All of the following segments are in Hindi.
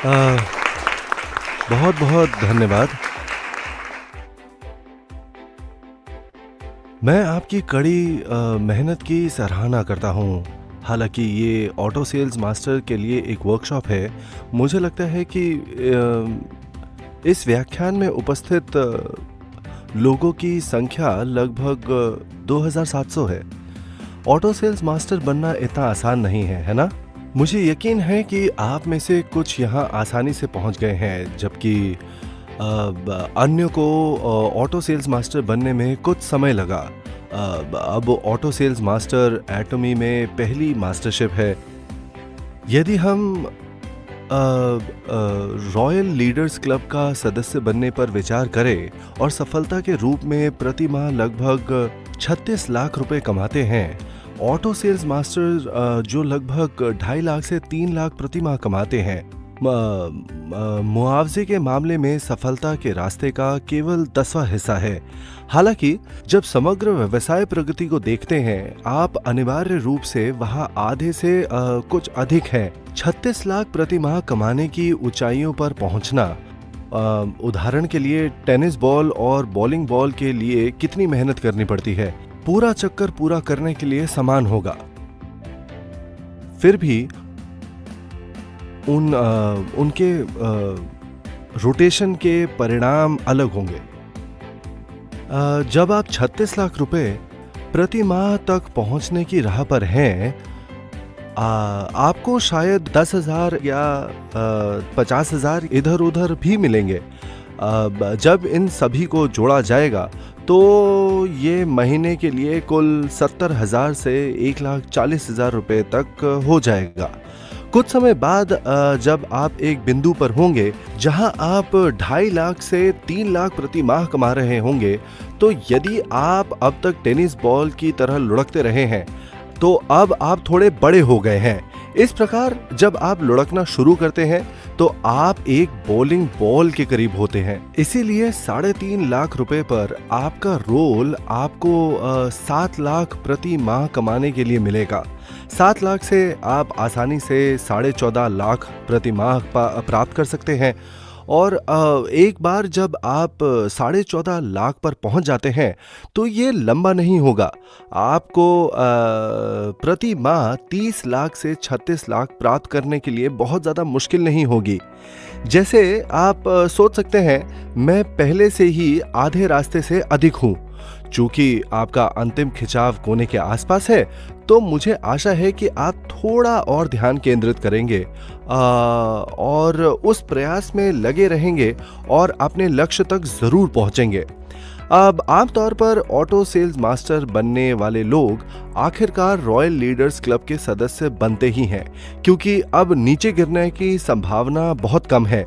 अ, बहुत बहुत धन्यवाद। मैं आपकी कड़ी मेहनत की सराहना करता हूँ। हालांकि ये ऑटो सेल्स मास्टर के लिए एक वर्कशॉप है। मुझे लगता है कि इस व्याख्यान में उपस्थित लोगों की संख्या लगभग 2700 है। ऑटो सेल्स मास्टर बनना इतना आसान नहीं है, है ना? मुझे यकीन है कि आप में से कुछ यहाँ आसानी से पहुँच गए हैं, जबकि अन्य को ऑटो सेल्स मास्टर बनने में कुछ समय लगा। अब ऑटो सेल्स मास्टर एटमी में पहली मास्टरशिप है। यदि हम रॉयल लीडर्स क्लब का सदस्य बनने पर विचार करें और सफलता के रूप में प्रति माह लगभग 36 लाख रुपए कमाते हैं, ऑटो सेल्स मास्टर जो लगभग 2.5 लाख से 3 लाख प्रति माह कमाते हैं, मुआवजे के मामले में सफलता के रास्ते का केवल 10वां हिस्सा है। हालांकि जब समग्र व्यवसाय प्रगति को देखते हैं, आप अनिवार्य रूप से वहां आधे से कुछ अधिक हैं। 36 लाख प्रति माह कमाने की ऊंचाइयों पर पहुंचना, उदाहरण के लिए टेनिस बॉल और बॉलिंग बॉल के लिए कितनी मेहनत करनी पड़ती है, पूरा चक्कर पूरा करने के लिए समान होगा। फिर भी उनके रोटेशन के परिणाम अलग होंगे। जब आप 36 लाख रुपए प्रति माह तक पहुंचने की राह पर हैं, आपको शायद 10,000 या 50,000 इधर उधर भी मिलेंगे। जब इन सभी को जोड़ा जाएगा तो ये महीने के लिए कुल 70,000 से 1,40,000 रुपए तक हो जाएगा। कुछ समय बाद जब आप एक बिंदु पर होंगे जहां आप 2.5 लाख से 3 लाख प्रति माह कमा रहे होंगे, तो यदि आप अब तक टेनिस बॉल की तरह लुढ़कते रहे हैं, तो अब आप थोड़े बड़े हो गए हैं। इस प्रकार जब आप लुढ़कना शुरू करते हैं तो आप एक बॉलिंग बॉल के करीब होते हैं। इसीलिए 3.5 लाख रुपए पर आपका रोल आपको 7 लाख प्रति माह कमाने के लिए मिलेगा। 7 लाख से आप आसानी से 14.5 लाख प्रति माह प्राप्त कर सकते हैं। और एक बार जब आप 14.5 लाख पर पहुंच जाते हैं तो ये लंबा नहीं होगा। आपको प्रति माह 30 लाख से 36 लाख प्राप्त करने के लिए बहुत ज़्यादा मुश्किल नहीं होगी। जैसे आप सोच सकते हैं, मैं पहले से ही आधे रास्ते से अधिक हूँ। चूंकि आपका अंतिम खिंचाव कोने के आसपास है, तो मुझे आशा है कि आप थोड़ा और ध्यान केंद्रित करेंगे और उस प्रयास में लगे रहेंगे और अपने लक्ष्य तक जरूर पहुंचेंगे। अब आमतौर पर ऑटो सेल्स मास्टर बनने वाले लोग आखिरकार रॉयल लीडर्स क्लब के सदस्य बनते ही हैं, क्योंकि अब नीचे गिरने की संभावना बहुत कम है।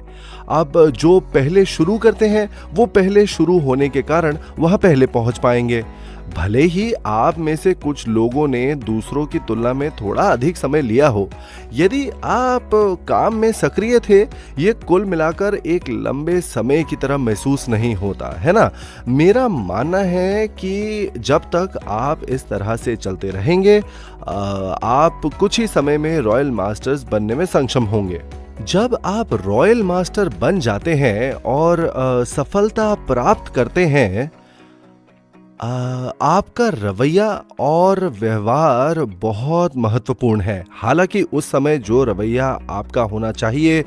अब जो पहले शुरू करते हैं वो पहले शुरू होने के कारण वहां पहले पहुंच पाएंगे। भले ही आप में से कुछ लोगों ने दूसरों की तुलना में थोड़ा अधिक समय लिया हो, यदि आप काम में सक्रिय थे, ये कुल मिलाकर एक लंबे समय की तरह महसूस नहीं होता, है ना? मेरा मानना है कि जब तक आप इस तरह से चलते रहेंगे, आप कुछ ही समय में रॉयल मास्टर्स बनने में सक्षम होंगे। जब आप रॉयल मास्टर बन जाते हैं और सफलता प्राप्त करते हैं, आपका रवैया और व्यवहार बहुत महत्वपूर्ण है। हालांकि उस समय जो रवैया आपका होना चाहिए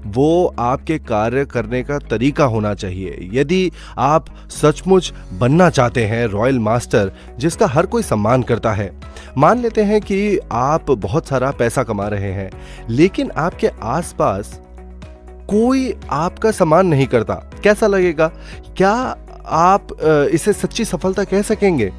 वो आपके कार्य करने का तरीका होना चाहिए। यदि आप सचमुच बनना चाहते हैं रॉयल मास्टर जिसका हर कोई सम्मान करता है, मान लेते हैं कि आप बहुत सारा पैसा कमा रहे हैं, लेकिन आपके आसपास कोई आपका सम्मान नहीं करता, कैसा लगेगा? क्या आप इसे सच्ची सफलता कह सकेंगे?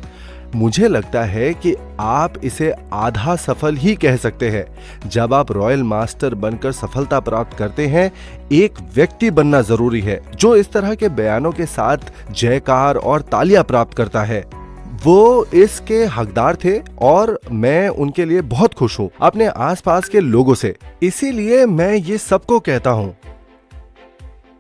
मुझे लगता है कि आप इसे आधा सफल ही कह सकते हैं। जब आप रॉयल मास्टर बनकर सफलता प्राप्त करते हैं, एक व्यक्ति बनना जरूरी है जो इस तरह के बयानों के साथ जयकार और तालियां प्राप्त करता है। वो इसके हकदार थे और मैं उनके लिए बहुत खुश हूं अपने आसपास के लोगों से। इसीलिए मैं ये सबको कहता हूं,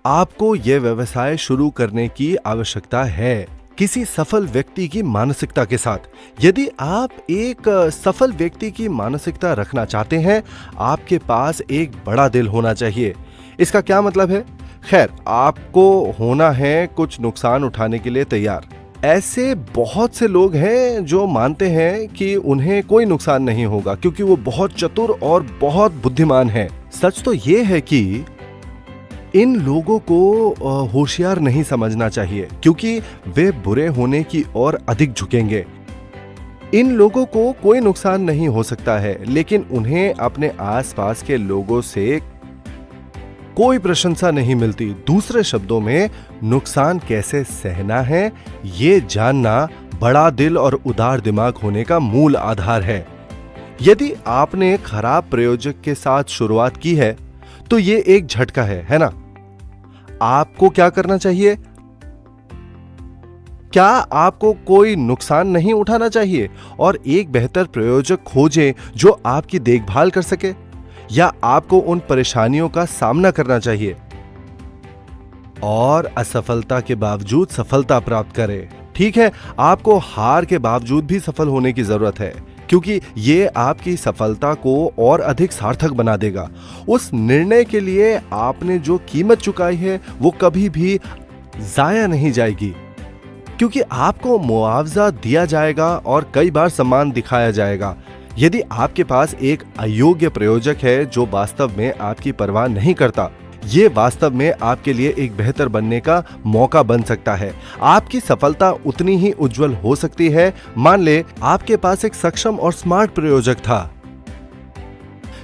आपको यह व्यवसाय शुरू करने की आवश्यकता है किसी सफल व्यक्ति की मानसिकता के साथ। यदि आप एक सफल व्यक्ति की मानसिकता रखना चाहते हैं, आपके पास एक बड़ा दिल होना चाहिए। इसका क्या मतलब है? खैर, आपको होना है कुछ नुकसान उठाने के लिए तैयार। ऐसे बहुत से लोग हैं जो मानते हैं कि उन्हें कोई नुकसान नहीं होगा क्योंकि वो बहुत चतुर और बहुत बुद्धिमान हैं। सच तो ये है कि इन लोगों को होशियार नहीं समझना चाहिए क्योंकि वे बुरे होने की ओर अधिक झुकेंगे। इन लोगों को कोई नुकसान नहीं हो सकता है, लेकिन उन्हें अपने आसपास के लोगों से कोई प्रशंसा नहीं मिलती। दूसरे शब्दों में, नुकसान कैसे सहना है, ये जानना बड़ा दिल और उदार दिमाग होने का मूल आधार है। यदि आपने खराब प्रयोजक के साथ शुरुआत की है, तो ये एक झटका है ना? आपको क्या करना चाहिए? क्या आपको कोई नुकसान नहीं उठाना चाहिए और एक बेहतर प्रयोजक खोजें जो आपकी देखभाल कर सके, या आपको उन परेशानियों का सामना करना चाहिए और असफलता के बावजूद सफलता प्राप्त करें? ठीक है, आपको हार के बावजूद भी सफल होने की जरूरत है क्योंकि ये आपकी सफलता को और अधिक सार्थक बना देगा। उस निर्णय के लिए आपने जो कीमत चुकाई है वो कभी भी जाया नहीं जाएगी क्योंकि आपको मुआवजा दिया जाएगा और कई बार सम्मान दिखाया जाएगा। यदि आपके पास एक अयोग्य प्रयोजक है जो वास्तव में आपकी परवाह नहीं करता, ये वास्तव में आपके लिए एक बेहतर बनने का मौका बन सकता है। आपकी सफलता उतनी ही उज्जवल हो सकती है। मान ले आपके पास एक सक्षम और स्मार्ट प्रयोजक था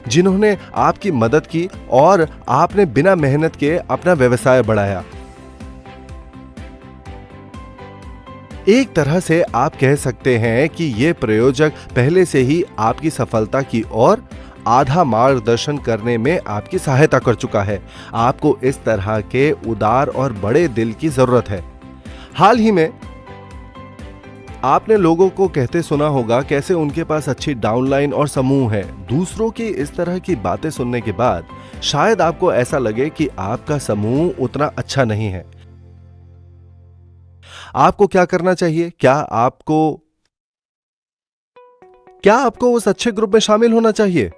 जिन्होंने आपकी मदद की और आपने बिना मेहनत के अपना व्यवसाय बढ़ाया। एक तरह से आप कह सकते हैं कि यह प्रयोजक पहले से ही आपकी सफलता की ओर आधा मार्गदर्शन करने में आपकी सहायता कर चुका है। आपको इस तरह के उदार और बड़े दिल की जरूरत है। हाल ही में आपने लोगों को कहते सुना होगा कैसे उनके पास अच्छी डाउनलाइन और समूह है। दूसरों की इस तरह की बातें सुनने के बाद शायद आपको ऐसा लगे कि आपका समूह उतना अच्छा नहीं है। आपको क्या करना चाहिए? क्या आपको उस अच्छे ग्रुप में शामिल होना चाहिए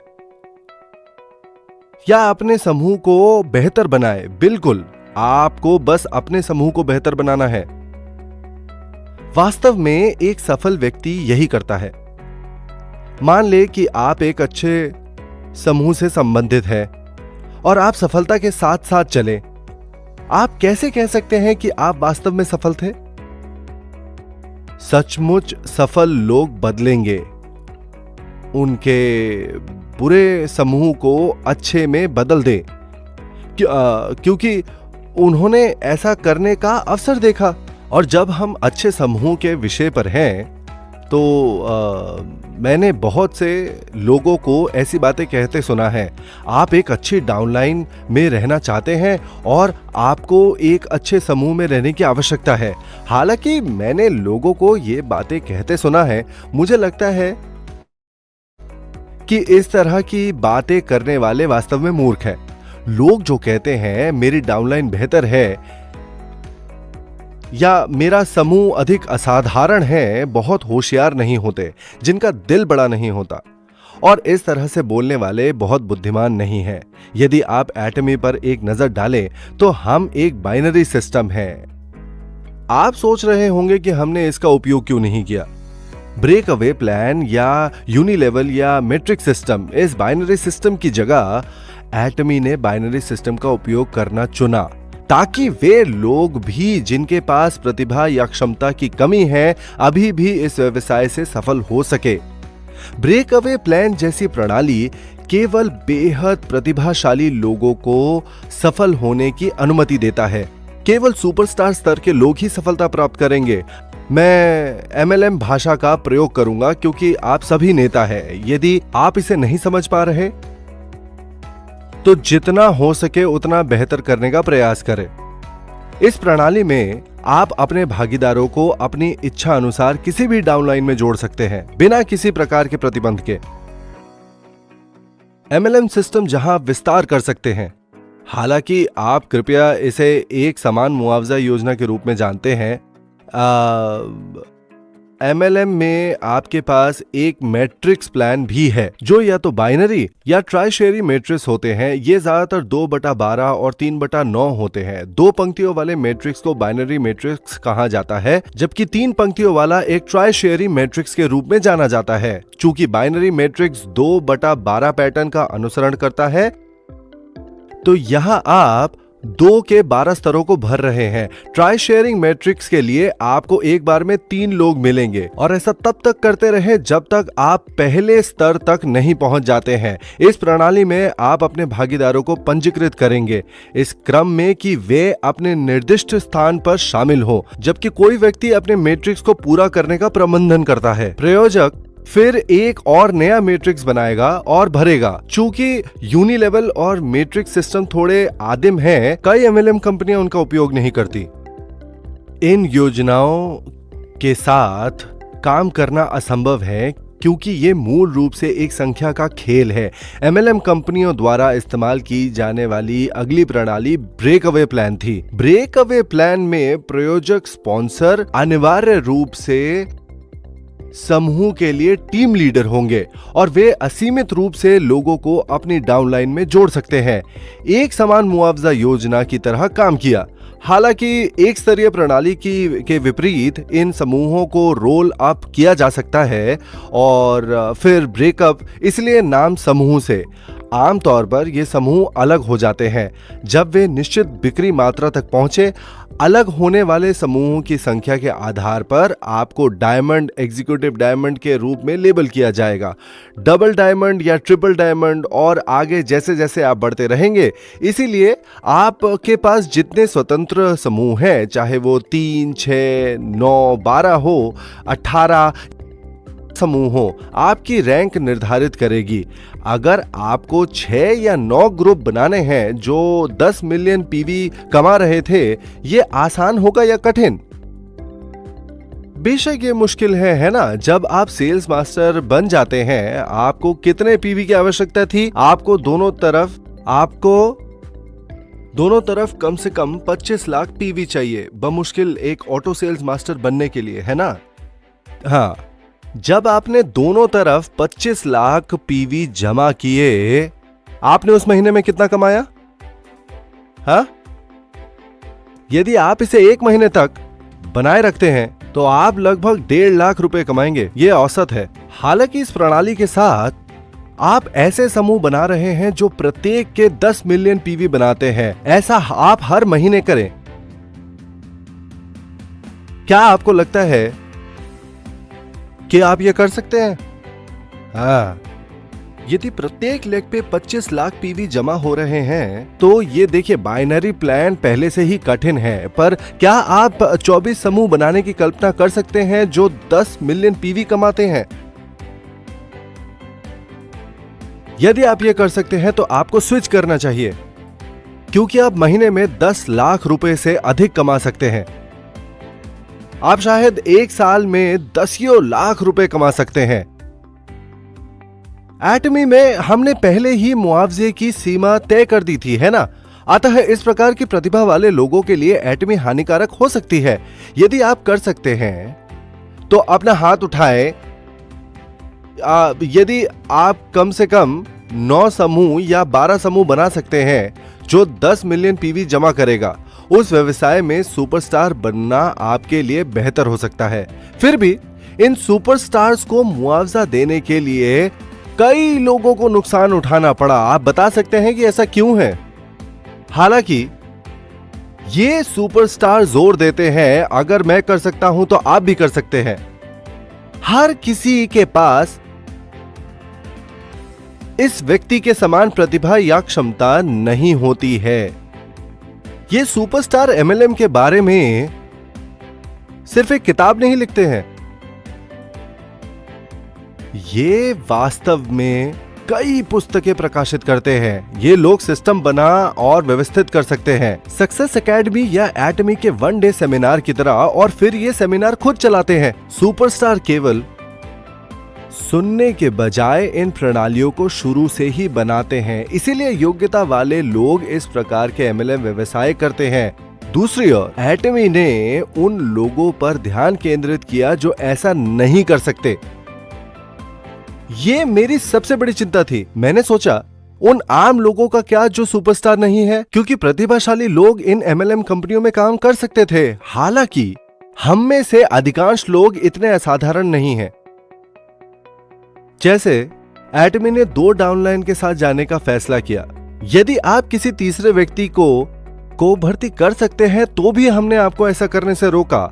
या अपने समूह को बेहतर बनाए? बिल्कुल, आपको बस अपने समूह को बेहतर बनाना है। वास्तव में एक सफल व्यक्ति यही करता है। मान ले कि आप एक अच्छे समूह से संबंधित हैं और आप सफलता के साथ साथ चलें। आप कैसे कह सकते हैं कि आप वास्तव में सफल थे? सचमुच सफल लोग बदलेंगे, उनके बुरे समूह को अच्छे में बदल दें क्योंकि उन्होंने ऐसा करने का अवसर देखा। और जब हम अच्छे समूह के विषय पर हैं तो मैंने बहुत से लोगों को ऐसी बातें कहते सुना है। आप एक अच्छी डाउनलाइन में रहना चाहते हैं और आपको एक अच्छे समूह में रहने की आवश्यकता है। हालांकि मैंने लोगों को ये बातें कहते सुना है, मुझे लगता है कि इस तरह की बातें करने वाले वास्तव में मूर्ख हैं। लोग जो कहते हैं मेरी डाउनलाइन बेहतर है या मेरा समूह अधिक असाधारण है, बहुत होशियार नहीं होते, जिनका दिल बड़ा नहीं होता, और इस तरह से बोलने वाले बहुत बुद्धिमान नहीं हैं। यदि आप एटमी पर एक नजर डालें तो हम एक बाइनरी सिस्टम है। आप सोच रहे होंगे कि हमने इसका उपयोग क्यों नहीं किया। ब्रेक अवे प्लान या यूनिलेवल या मैट्रिक्स सिस्टम, इस बाइनरी सिस्टम की जगह एटमी ने बाइनरी सिस्टम का उपयोग करना चुना ताकि वे लोग भी जिनके पास प्रतिभा या क्षमता की कमी है अभी भी इस व्यवसाय से सफल हो सके। ब्रेक अवे प्लान जैसी प्रणाली केवल बेहद प्रतिभाशाली लोगों को सफल होने की अनुमति देता है। केवल सुपरस्टार स्तर के लोग ही सफलता प्राप्त करेंगे। मैं MLM भाषा का प्रयोग करूंगा क्योंकि आप सभी नेता हैं। यदि आप इसे नहीं समझ पा रहे तो जितना हो सके उतना बेहतर करने का प्रयास करें। इस प्रणाली में आप अपने भागीदारों को अपनी इच्छा अनुसार किसी भी डाउनलाइन में जोड़ सकते हैं बिना किसी प्रकार के प्रतिबंध के। MLM सिस्टम जहां विस्तार कर सकते हैं। हालांकि आप कृपया इसे एक समान मुआवजा योजना के रूप में जानते हैं। MLM में आपके पास एक मैट्रिक्स प्लान भी है, जो या तो बाइनरी या ट्राइशेरी मैट्रिक्स होते हैं। ये ज्यादातर 2/12 और 3/9 होते हैं। 2 पंक्तियों वाले मैट्रिक्स को बाइनरी मैट्रिक्स कहा जाता है, जबकि 3 पंक्तियों वाला एक ट्राइशेरी मैट्रिक्स के रूप में जाना जाता है। चूंकि बाइनरी मैट्रिक्स 2/12 पैटर्न का अनुसरण करता है, तो यहां आप 2 के 12 स्तरों को भर रहे हैं। ट्राई शेयरिंग मैट्रिक्स के लिए आपको एक बार में 3 लोग मिलेंगे और ऐसा तब तक करते रहे जब तक आप पहले स्तर तक नहीं पहुंच जाते हैं। इस प्रणाली में आप अपने भागीदारों को पंजीकृत करेंगे इस क्रम में कि वे अपने निर्दिष्ट स्थान पर शामिल हो, जबकि कोई व्यक्ति अपने मैट्रिक्स को पूरा करने का प्रबंधन करता है। प्रयोजक फिर एक और नया मैट्रिक्स बनाएगा और भरेगा। चूंकि यूनिलेवल और मैट्रिक्स सिस्टम थोड़े आदिम हैं, कई MLM कंपनियां उनका उपयोग नहीं करती। इन योजनाओं के साथ काम करना असंभव है, क्योंकि ये मूल रूप से एक संख्या का खेल है। MLM कंपनियों द्वारा इस्तेमाल की जाने वाली अगली प्रणाली ब्रेक अवे प्लान थी। ब्रेक अवे प्लान में प्रयोजक स्पॉन्सर अनिवार्य रूप से समूह के लिए टीम लीडर होंगे और वे असीमित रूप से लोगों को अपनी डाउनलाइन में जोड़ सकते हैं। एक समान मुआवजा योजना की तरह काम किया। हालांकि एक स्तरीय प्रणाली के विपरीत इन समूहों को रोल अप किया जा सकता है और फिर ब्रेकअप, इसलिए नाम समूह से। आमतौर पर ये समूह अलग हो जाते हैं जब वे निश्चित बिक्री मात्रा तक पहुंचे। अलग होने वाले समूहों की संख्या के आधार पर आपको डायमंड, एग्जीक्यूटिव डायमंड के रूप में लेबल किया जाएगा, डबल डायमंड या ट्रिपल डायमंड, और आगे जैसे जैसे आप बढ़ते रहेंगे। इसीलिए आपके पास जितने स्वतंत्र समूह हैं, चाहे वो 3, 6, 9, 12 हो, 18 समूह हो, आपकी रैंक निर्धारित करेगी। अगर आपको 6 या 9 ग्रुप बनाने हैं जो 10 मिलियन PV कमा रहे थे, ये आसान होगा या कठिन? बेशक ये मुश्किल है ना? जब आप सेल्स मास्टर बन जाते हैं, आपको कितने PV की आवश्यकता थी? आपको दोनों तरफ कम से कम 25 लाख PV चाहिए, बमुश्किल एक ऑटो सेल्स मास्टर बनने के लिए, है ना? हाँ, जब आपने दोनों तरफ 25 लाख PV जमा किए, आपने उस महीने में कितना कमाया? हाँ? यदि आप इसे 1 महीने तक बनाए रखते हैं तो आप लगभग 1.5 लाख रुपए कमाएंगे। यह औसत है। हालांकि इस प्रणाली के साथ आप ऐसे समूह बना रहे हैं जो प्रत्येक के 10 मिलियन PV बनाते हैं। ऐसा आप हर महीने करें। क्या आपको लगता है कि आप ये कर सकते हैं? हाँ, यदि प्रत्येक लेग पे 25 लाख PV जमा हो रहे हैं तो ये देखिए, बाइनरी प्लान पहले से ही कठिन है, पर क्या आप 24 समूह बनाने की कल्पना कर सकते हैं जो 10 मिलियन PV कमाते हैं? यदि आप ये कर सकते हैं तो आपको स्विच करना चाहिए, क्योंकि आप महीने में 10 लाख रुपए से अधिक कमा सकते हैं। आप शायद 1 साल में 10 लाख रुपए कमा सकते हैं। एटमी में हमने पहले ही मुआवजे की सीमा तय कर दी थी, है ना? अतः इस प्रकार की प्रतिभा वाले लोगों के लिए एटमी हानिकारक हो सकती है। यदि आप कर सकते हैं तो अपना हाथ उठाएं। यदि आप कम से कम 9 समूह या 12 समूह बना सकते हैं जो 10 मिलियन PV जमा करेगा, उस व्यवसाय में सुपरस्टार बनना आपके लिए बेहतर हो सकता है। फिर भी इन सुपरस्टार्स को मुआवजा देने के लिए कई लोगों को नुकसान उठाना पड़ा। आप बता सकते हैं कि ऐसा क्यों है? हालांकि ये सुपरस्टार जोर देते हैं, अगर मैं कर सकता हूं तो आप भी कर सकते हैं। हर किसी के पास इस व्यक्ति के समान प्रतिभा या क्षमता नहीं होती है। ये सुपरस्टार MLM के बारे में सिर्फ एक किताब नहीं लिखते हैं, ये वास्तव में कई पुस्तकें प्रकाशित करते हैं। ये लोग सिस्टम बना और व्यवस्थित कर सकते हैं, सक्सेस एकेडमी या एटमी के 1 डे सेमिनार की तरह, और फिर ये सेमिनार खुद चलाते हैं। सुपरस्टार केवल सुनने के बजाय इन प्रणालियों को शुरू से ही बनाते हैं। इसीलिए योग्यता वाले लोग इस प्रकार के MLM व्यवसाय करते हैं। दूसरी ओर एटमी ने उन लोगों पर ध्यान केंद्रित किया जो ऐसा नहीं कर सकते। ये मेरी सबसे बड़ी चिंता थी। मैंने सोचा उन आम लोगों का क्या जो सुपरस्टार नहीं है, क्योंकि प्रतिभाशाली लोग इन एमएलएम कंपनियों में काम कर सकते थे। हालांकि हम में से अधिकांश लोग इतने असाधारण नहीं हैं। जैसे एटमी ने 2 डाउनलाइन के साथ जाने का फैसला किया। यदि आप किसी तीसरे व्यक्ति को भर्ती कर सकते हैं तो भी हमने आपको ऐसा करने से रोका।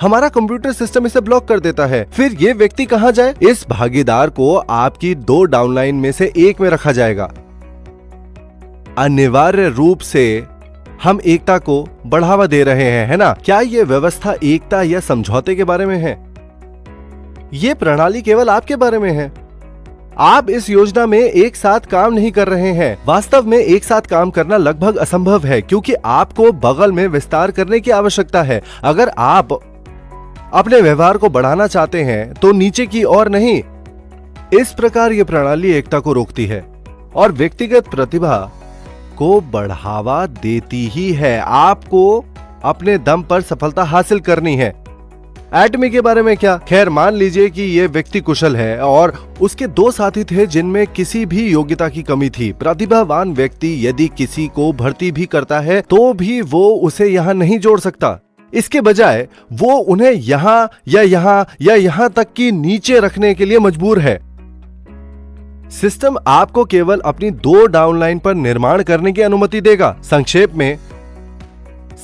हमारा कंप्यूटर सिस्टम इसे ब्लॉक कर देता है। फिर ये व्यक्ति कहां जाए? इस भागीदार को आपकी 2 डाउनलाइन में से एक में रखा जाएगा। अनिवार्य रूप से हम एकता को बढ़ावा दे रहे हैं, है ना? क्या यह व्यवस्था एकता या समझौते के बारे में है? यह प्रणाली केवल आपके बारे में है। आप इस योजना में एक साथ काम नहीं कर रहे हैं। वास्तव में एक साथ काम करना लगभग असंभव है, क्योंकि आपको बगल में विस्तार करने की आवश्यकता है। अगर आप अपने व्यवहार को बढ़ाना चाहते हैं तो नीचे की ओर नहीं। इस प्रकार यह प्रणाली एकता को रोकती है और व्यक्तिगत प्रतिभा को बढ़ावा देती ही है। आपको अपने दम पर सफलता हासिल करनी है। एटमी के बारे में क्या? खैर, मान लीजिए कि यह व्यक्ति कुशल है और उसके 2 साथी थे जिनमें किसी भी योग्यता की कमी थी। प्रतिभावान व्यक्ति यदि किसी को भर्ती भी करता है तो भी वो उसे यहां नहीं जोड़ सकता। इसके बजाय वो उन्हें यहां या यहां तक कि नीचे रखने के लिए मजबूर है। सिस्टम आपको केवल अपनी 2 डाउनलाइन पर निर्माण करने की अनुमति देगा। संक्षेप में,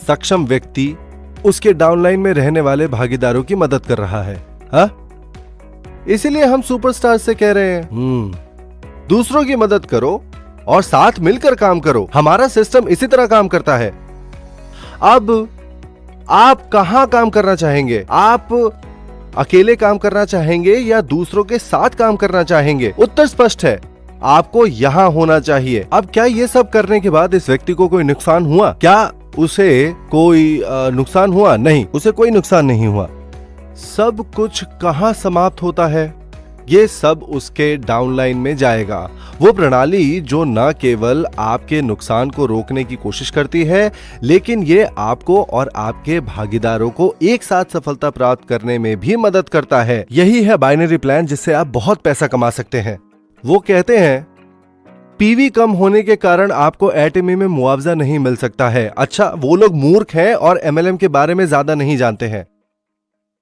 सक्षम व्यक्ति उसके डाउनलाइन में रहने वाले भागीदारों की मदद कर रहा है। हा? इसीलिए हम सुपरस्टार से कह रहे हैं, दूसरों की मदद करो और साथ मिलकर काम करो। हमारा सिस्टम इसी तरह काम करता है। अब आप कहां काम करना चाहेंगे? आप अकेले काम करना चाहेंगे या दूसरों के साथ काम करना चाहेंगे? उत्तर स्पष्ट है, आपको यहां होना चाहिए। अब क्या ये सब करने के बाद इस व्यक्ति को कोई नुकसान हुआ? क्या उसे कोई नुकसान हुआ? नहीं, उसे कोई नुकसान नहीं हुआ। सब कुछ कहां समाप्त होता है? ये सब उसके डाउनलाइन में जाएगा। वो प्रणाली जो न केवल आपके नुकसान को रोकने की कोशिश करती है, लेकिन ये आपको और आपके भागीदारों को एक साथ सफलता प्राप्त करने में भी मदद करता है। यही है बाइनरी प्लान, जिससे आप बहुत पैसा कमा सकते हैं। वो कहते हैं पीवी कम होने के कारण आपको एटमी में मुआवजा नहीं मिल सकता है। अच्छा, वो लोग मूर्ख हैं और एमएलएम के बारे में ज्यादा नहीं जानते हैं।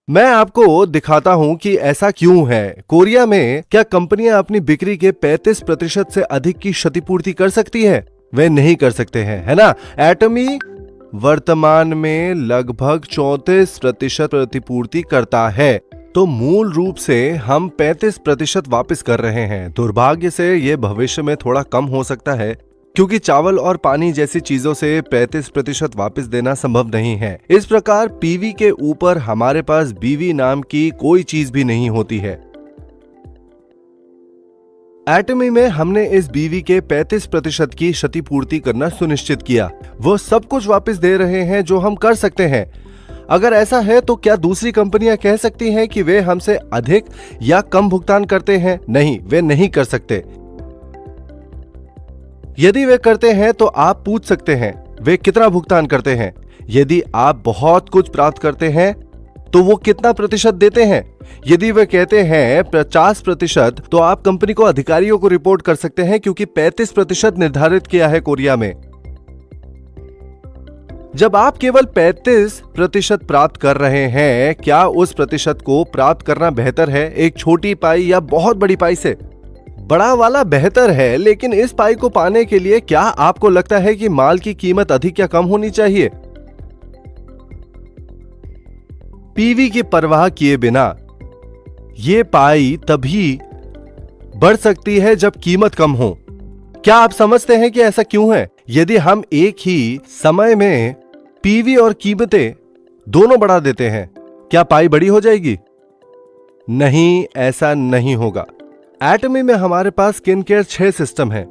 मैं आपको दिखाता हूं कि ऐसा क्यों है। कोरिया में क्या कंपनियां अपनी बिक्री के 35% से अधिक की क्षतिपूर्ति कर सकती है? वे नहीं कर सकते हैं, है ना? एटमी वर्तमान में लगभग 34% प्रतिपूर्ति करता है, तो मूल रूप से हम 35% वापस कर रहे हैं। दुर्भाग्य से यह भविष्य में थोड़ा कम हो सकता है, क्योंकि चावल और पानी जैसी चीजों से 35% वापस देना संभव नहीं है। इस प्रकार पीवी के ऊपर हमारे पास बीवी नाम की कोई चीज भी नहीं होती है। एटमी में हमने इस बीवी के 35% की क्षतिपूर्ति करना सुनिश्चित किया। वो सब कुछ वापस दे रहे हैं जो हम कर सकते हैं। अगर ऐसा है तो क्या दूसरी कंपनियां कह सकती हैं कि वे हमसे अधिक या कम भुगतान करते हैं? नहीं, वे नहीं कर सकते। यदि वे करते हैं तो आप पूछ सकते हैं वे कितना भुगतान करते हैं। यदि आप बहुत कुछ प्राप्त करते हैं तो वो कितना प्रतिशत देते हैं। यदि वे कहते हैं 50%, तो आप कंपनी को अधिकारियों को रिपोर्ट कर सकते हैं, क्योंकि 35% निर्धारित किया है कोरिया में। जब आप केवल 35% प्राप्त कर रहे हैं, क्या उस प्रतिशत को प्राप्त करना बेहतर है एक छोटी पाई या बहुत बड़ी पाई से? बड़ा वाला बेहतर है, लेकिन इस पाई को पाने के लिए क्या आपको लगता है कि माल की कीमत अधिक या कम होनी चाहिए? पीवी की परवाह किए बिना ये पाई तभी बढ़ सकती है जब कीमत कम हो। क्या आप समझते हैं कि ऐसा क्यों है? यदि हम एक ही समय में पीवी और कीमतें दोनों बढ़ा देते हैं, क्या पाई बड़ी हो जाएगी? नहीं, ऐसा नहीं होगा। एटमी में हमारे पास स्किन केयर 6 सिस्टम है।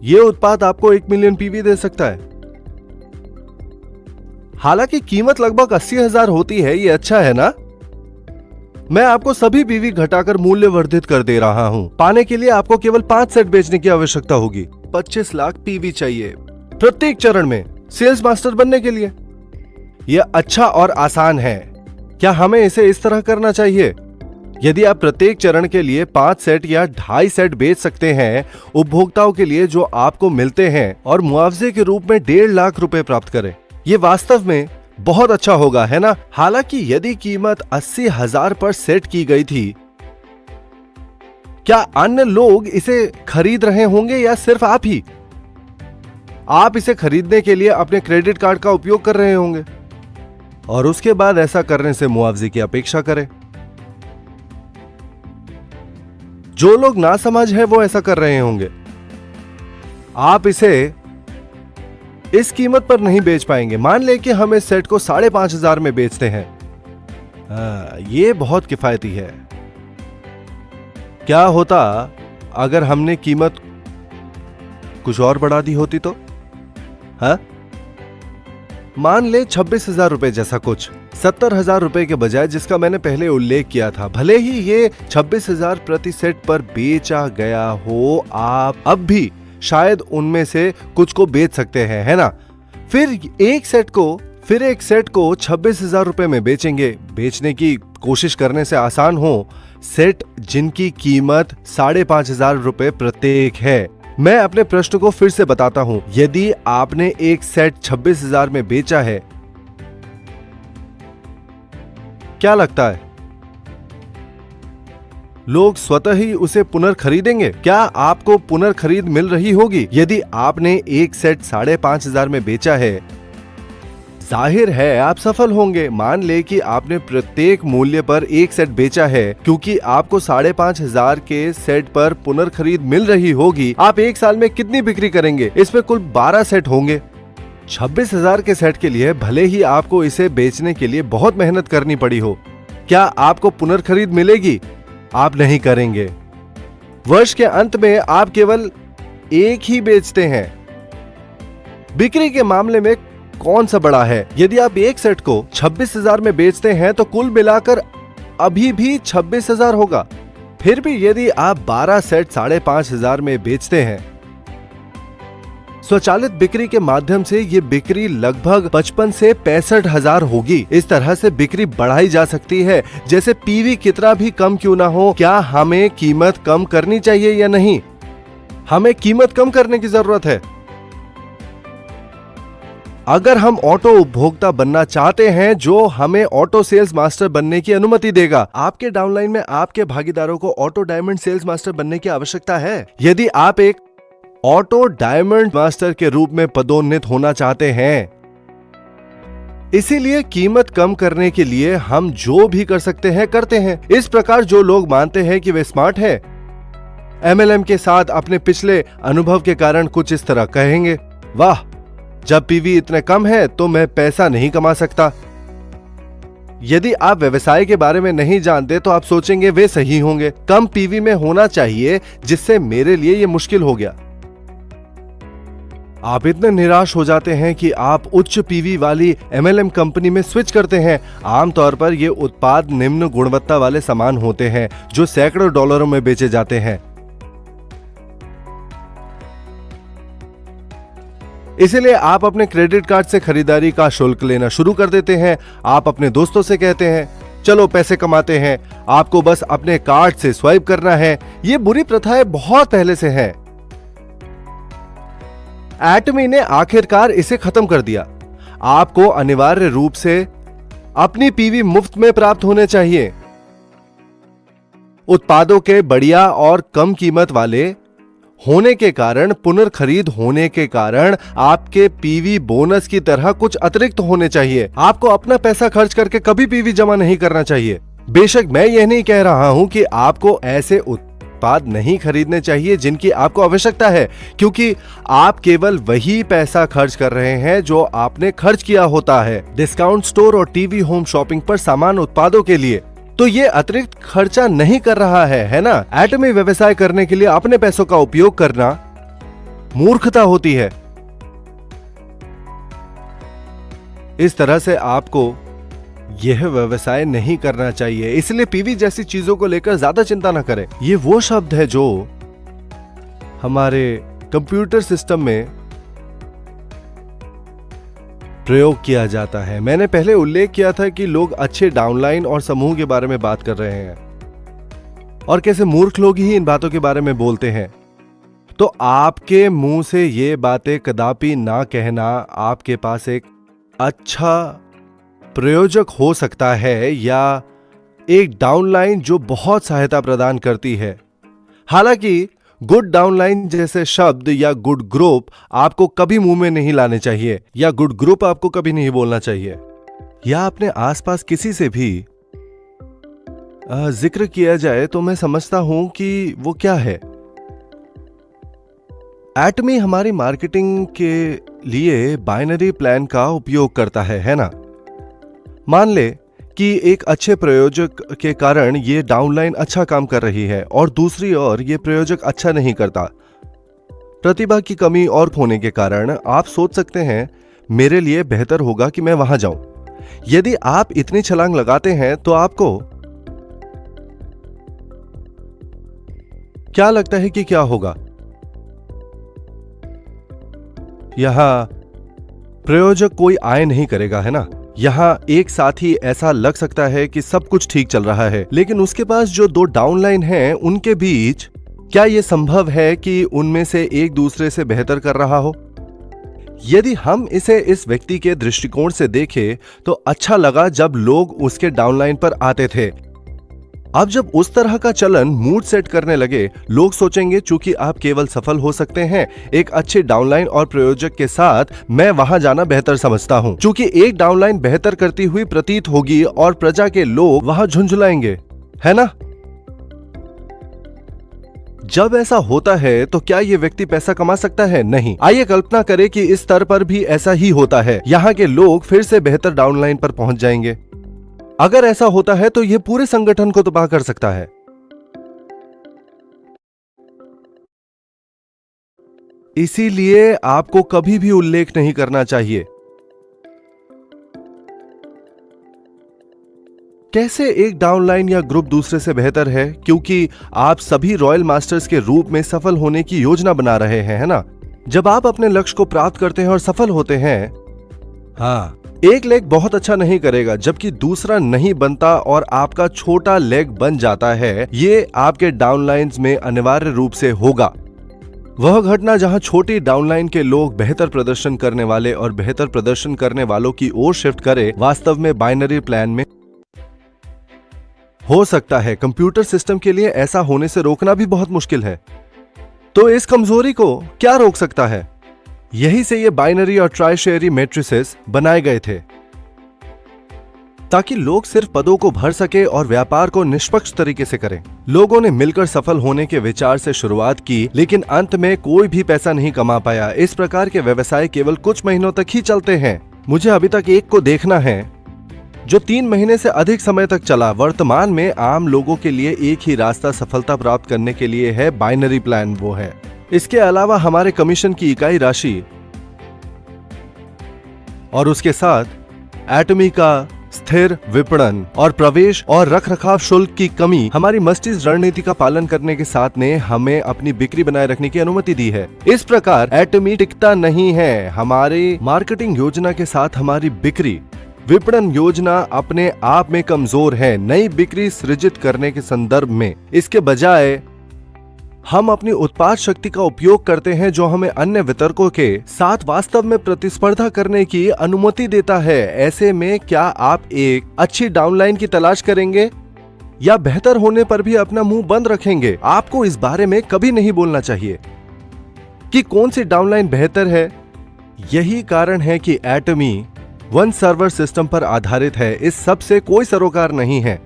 यह उत्पाद आपको 1 मिलियन पीवी दे सकता है। हालांकि कीमत लगभग 80,000 होती है। ये अच्छा है ना? मैं आपको सभी पीवी घटाकर मूल्य वर्धित कर दे रहा हूं। पाने के लिए आपको केवल 5 सेट बेचने की आवश्यकता होगी। 25 लाख पीवी चाहिए प्रत्येक चरण में। सेल्स मास्टर बनने के लिए। यह अच्छा और आसान है। क्या हमें इसे इस तरह करना चाहिए? यदि आप प्रत्येक चरण के लिए 5 सेट या 2.5 सेट बेच सकते हैं उपभोक्ताओं के लिए जो आपको मिलते हैं और मुआवजे के रूप में 1.5 लाख रुपए प्राप्त करें, यह वास्तव में बहुत अच्छा होगा, है ना? हालांकि यदि कीमत 80,000 पर सेट की गई थी, क्या अन्य लोग इसे खरीद रहे होंगे या सिर्फ आप ही? आप इसे खरीदने के लिए अपने क्रेडिट कार्ड का उपयोग कर रहे होंगे और उसके बाद ऐसा करने से मुआवजे की अपेक्षा करें। जो लोग नासमझ हैं वो ऐसा कर रहे होंगे। आप इसे इस कीमत पर नहीं बेच पाएंगे। मान लें कि हम इस सेट को 5,500 में बेचते हैं। ये बहुत किफायती है। क्या होता अगर हमने कीमत कुछ और बढ़ा दी होती तो? हाँ, मान ले 26,000 रुपए जैसा कुछ, 70,000 रुपए के बजाय जिसका मैंने पहले उल्लेख किया था। भले ही ये 26,000 प्रति सेट पर बेचा गया हो, आप अब भी शायद उनमें से कुछ को बेच सकते हैं, है ना? फिर एक सेट को 26,000 रुपए में बेचेंगे। बेचने की कोशिश करने से आसान हो सेट जिनकी कीमत 5,500 रुपए प्रत्येक है। मैं अपने प्रश्न को फिर से बताता हूं। यदि आपने एक सेट 26,000 में बेचा है, क्या लगता है लोग स्वतः ही उसे पुनर्खरीदेंगे? क्या आपको पुनर्खरीद मिल रही होगी? यदि आपने एक सेट 5,500 में बेचा है, जाहिर है आप सफल होंगे। मान ले कि आपने प्रत्येक मूल्य पर एक सेट बेचा है, क्योंकि आपको 5,500 के सेट पर पुनर्खरीद मिल रही होगी। आप एक साल में कितनी बिक्री करेंगे? इसमें कुल 12 सेट होंगे। 26,000 के सेट के लिए भले ही आपको इसे बेचने के लिए बहुत मेहनत करनी पड़ी हो, क्या आपको पुनर्खरीद मिलेगी? आप नहीं करेंगे। वर्ष के अंत में आप केवल एक ही बेचते हैं। बिक्री के मामले में कौन सा बड़ा है? यदि आप एक सेट को 26,000 में बेचते हैं तो कुल मिलाकर अभी भी 26,000 होगा। फिर भी यदि आप 12 सेट 5,500 में बेचते हैं, स्वचालित बिक्री के माध्यम से ये बिक्री लगभग 55 से 65,000 होगी। इस तरह से बिक्री बढ़ाई जा सकती है। जैसे पीवी कितना भी कम क्यों ना हो, क्या हमें कीमत कम करनी चाहिए या नहीं? हमें कीमत कम करने की जरूरत है। अगर हम ऑटो उपभोक्ता बनना चाहते हैं जो हमें ऑटो सेल्स मास्टर बनने की अनुमति देगा। आपके डाउनलाइन में आपके भागीदारों को ऑटो डायमंड सेल्स मास्टर बनने की आवश्यकता है। यदि आप एक ऑटो डायमंड मास्टर के रूप में पदोन्नत होना चाहते हैं, इसीलिए कीमत कम करने के लिए हम जो भी कर सकते हैं करते हैं। इस प्रकार जो लोग मानते हैं कि वे स्मार्ट हैं, एमएलएम के साथ अपने पिछले अनुभव के कारण कुछ इस तरह कहेंगे, वाह, जब पीवी इतने कम है तो मैं पैसा नहीं कमा सकता। यदि आप व्यवसाय के बारे में नहीं जानते तो आप सोचेंगे वे सही होंगे। कम पीवी में होना चाहिए, जिससे मेरे लिए यह मुश्किल हो गया। आप इतने निराश हो जाते हैं कि आप उच्च पीवी वाली एमएलएम कंपनी में स्विच करते हैं। आमतौर पर ये उत्पाद निम्न गुणवत्ता वाले सामान होते हैं जो सैकड़ों डॉलरों में बेचे जाते हैं। इसलिए आप अपने क्रेडिट कार्ड से खरीदारी का शुल्क लेना शुरू कर देते हैं। आप अपने दोस्तों से कहते हैं, चलो पैसे कमाते हैं, आपको बस अपने कार्ड से स्वाइप करना है। ये बुरी प्रथाएं बहुत पहले से हैं। एटमी ने आखिरकार इसे खत्म कर दिया। आपको अनिवार्य रूप से अपनी पीवी मुफ्त में प्राप्त होने चाहिए। उत्पादों के बढ़िया और कम कीमत वाले होने के कारण, पुनर्खरीद होने के कारण आपके पीवी बोनस की तरह कुछ अतिरिक्त होने चाहिए। आपको अपना पैसा खर्च करके कभी पीवी जमा नहीं करना चाहिए। बेशक मैं यह नहीं कह रहा हूं कि आपको ऐसे उत्पाद नहीं खरीदने चाहिए जिनकी आपको आवश्यकता है, क्योंकि आप केवल वही पैसा खर्च कर रहे हैं जो आपने खर्च किया होता है डिस्काउंट स्टोर और टीवी होम शॉपिंग पर सामान उत्पादों के लिए। तो ये अतिरिक्त खर्चा नहीं कर रहा है ना? एटमी व्यवसाय करने के लिए अपने पैसों का उपयोग करना मूर्खता होती है। इस तरह से आपको यह व्यवसाय नहीं करना चाहिए। इसलिए पीवी जैसी चीजों को लेकर ज्यादा चिंता न करें। ये वो शब्द है जो हमारे कंप्यूटर सिस्टम में प्रयोग किया जाता है। मैंने पहले उल्लेख किया था कि लोग अच्छे डाउनलाइन और समूह के बारे में बात कर रहे हैं और कैसे मूर्ख लोग ही इन बातों के बारे में बोलते हैं। तो आपके मुंह से ये बातें कदापि ना कहना आपके पास एक अच्छा प्रयोजक हो सकता है या एक डाउनलाइन जो बहुत सहायता प्रदान करती है। हालांकि गुड डाउनलाइन जैसे शब्द या गुड ग्रुप आपको कभी मुंह में नहीं लाने चाहिए या गुड ग्रुप आपको कभी नहीं बोलना चाहिए। या अपने आसपास किसी से भी जिक्र किया जाए तो मैं समझता हूं कि वो क्या है। एटमी हमारी मार्केटिंग के लिए बाइनरी प्लान का उपयोग करता है ना। मान ले कि एक अच्छे प्रयोजक के कारण ये डाउनलाइन अच्छा काम कर रही है और दूसरी ओर ये प्रयोजक अच्छा नहीं करता। प्रतिभा की कमी और खोने के कारण आप सोच सकते हैं मेरे लिए बेहतर होगा कि मैं वहां जाऊं। यदि आप इतनी छलांग लगाते हैं तो आपको क्या लगता है कि क्या होगा? यहां प्रयोजक कोई आय नहीं करेगा, है ना। यहां एक साथ ही ऐसा लग सकता है कि सब कुछ ठीक चल रहा है, लेकिन उसके पास जो दो डाउनलाइन हैं उनके बीच क्या यह संभव है कि उनमें से एक दूसरे से बेहतर कर रहा हो? यदि हम इसे इस व्यक्ति के दृष्टिकोण से देखें तो अच्छा लगा जब लोग उसके डाउनलाइन पर आते थे। अब जब उस तरह का चलन मूड सेट करने लगे, लोग सोचेंगे चूंकि आप केवल सफल हो सकते हैं एक अच्छे डाउनलाइन और प्रयोजक के साथ, मैं वहां जाना बेहतर समझता हूं। चूंकि एक डाउनलाइन बेहतर करती हुई प्रतीत होगी और प्रजा के लोग वहां झुंझुलाएंगे, है ना। जब ऐसा होता है तो क्या यह व्यक्ति पैसा कमा सकता है? नहीं। आइए कल्पना करें कि इस स्तर पर भी ऐसा ही होता है। यहां के लोग फिर से बेहतर डाउनलाइन पर पहुंच जाएंगे। अगर ऐसा होता है तो यह पूरे संगठन को तबाह कर सकता है। इसीलिए आपको कभी भी उल्लेख नहीं करना चाहिए कैसे एक डाउनलाइन या ग्रुप दूसरे से बेहतर है, क्योंकि आप सभी रॉयल मास्टर्स के रूप में सफल होने की योजना बना रहे हैं, है ना। जब आप अपने लक्ष्य को प्राप्त करते हैं और सफल होते हैं, हाँ, एक लेग बहुत अच्छा नहीं करेगा जबकि दूसरा नहीं बनता और आपका छोटा लेग बन जाता है। ये आपके डाउनलाइंस में अनिवार्य रूप से होगा। वह घटना जहां छोटी डाउनलाइन के लोग बेहतर प्रदर्शन करने वाले और बेहतर प्रदर्शन करने वालों की ओर शिफ्ट करे, वास्तव में बाइनरी प्लान में हो सकता है। कंप्यूटर सिस्टम के लिए ऐसा होने से रोकना भी बहुत मुश्किल है। तो इस कमजोरी को क्या रोक सकता है? यही से ये बाइनरी और ट्राइशेरी मैट्रिसेस बनाए गए थे ताकि लोग सिर्फ पदों को भर सके और व्यापार को निष्पक्ष तरीके से करें। लोगों ने मिलकर सफल होने के विचार से शुरुआत की, लेकिन अंत में कोई भी पैसा नहीं कमा पाया। इस प्रकार के व्यवसाय केवल कुछ महीनों तक ही चलते हैं। मुझे अभी तक एक को देखना है जो 3 महीने से अधिक समय तक चला। वर्तमान में आम लोगों के लिए एक ही रास्ता सफलता प्राप्त करने के लिए है, बाइनरी प्लान। वो है, इसके अलावा हमारे कमीशन की इकाई राशि और उसके साथ एटमी का स्थिर विपणन और प्रवेश और रखरखाव शुल्क की कमी हमारी मस्टिस रणनीति का पालन करने के साथ ने हमें अपनी बिक्री बनाए रखने की अनुमति दी है। इस प्रकार एटमी टिकता नहीं है। हमारी मार्केटिंग योजना के साथ हमारी बिक्री विपणन योजना अपने आप में कमजोर है नई बिक्री सृजित करने के संदर्भ में। इसके बजाय हम अपनी उत्पाद शक्ति का उपयोग करते हैं जो हमें अन्य वितरकों के साथ वास्तव में प्रतिस्पर्धा करने की अनुमति देता है। ऐसे में क्या आप एक अच्छी डाउनलाइन की तलाश करेंगे या बेहतर होने पर भी अपना मुंह बंद रखेंगे? आपको इस बारे में कभी नहीं बोलना चाहिए कि कौन सी डाउनलाइन बेहतर है। यही कारण है कि एटमी वन सर्वर सिस्टम पर आधारित है। इस सब से कोई सरोकार नहीं है।